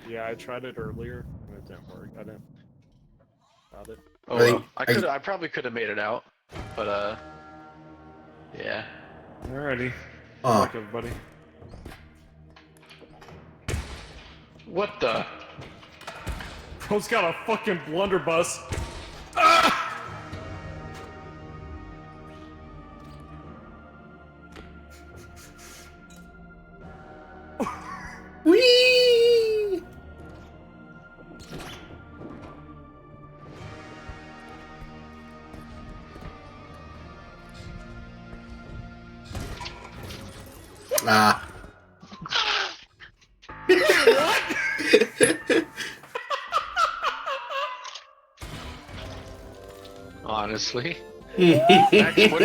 Yeah, I tried it earlier and it didn't work. I didn't. Got it. Oh I think- well. I probably could have made it out, but yeah. Alrighty. Good Oh, luck, everybody. What the? Bro's got a fucking blunderbuss. wee! Ah. Honestly. Hmm. Max, what